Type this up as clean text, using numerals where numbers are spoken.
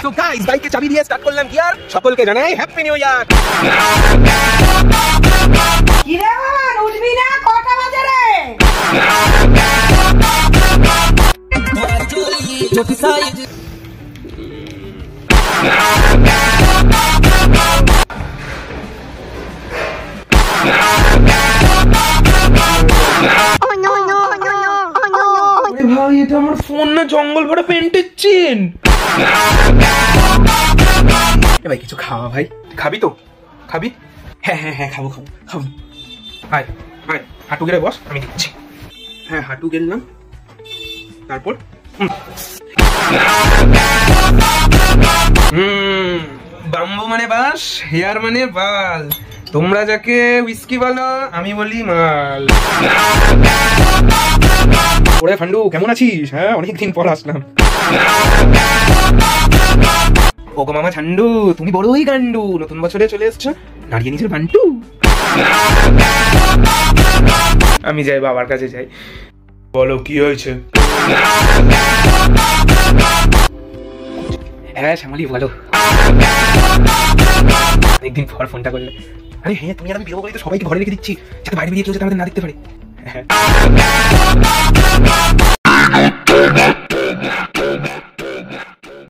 তো গাইস বাইকে চাবি দিয়ে স্টার্ট করলাম গিয়ার। সকলকে জানাই হ্যাপি নিউ ইয়ার। কি রে বাবা উঠবি না? কটা বাজে রে? ভাই এটা আমার ফোন না জঙ্গল ভরা পেন্টের চেন। ভাই কিছু খাওয়া ভাই, খাবি তো? খাবি? হ্যাঁ হ্যাঁ হ্যাঁ খাবো খাবো খাবো। ভাই ভাই হাঁটু গেলে বস, আমি দিচ্ছি। হ্যাঁ হাঁটু গেলাম, তারপর বাম্বু মানে বাঁশ, হেয়ার মানে বাল। তোমরা যাকে উইস্কি বলো, আমি বলি মাল। ওরে ফান্ডু কেমন আছিস? হ্যাঁ অনেকদিন পর আসলাম। ওগো মামা ঝান্ডু, তুমি বড়ই গান্ডু। নতুন বছরে চলে এসছো, দাঁড়িয়ে নিজের বান্টু। আমি যাই বাবার কাছে যাই। বলো কি হয়েছে? হ্যাঁ শ্যামলি বলো। অনেকদিন পর ফোনটা করলে। আরে হ্যাঁ তুমি আর আমি বেরোবো বলে তো সবাইকে ঘরে রেখে দিচ্ছি, যাতে বাইরে বেরিয়ে কেউ যাতে আমাদের না দেখতে পারে। হ্যাঁ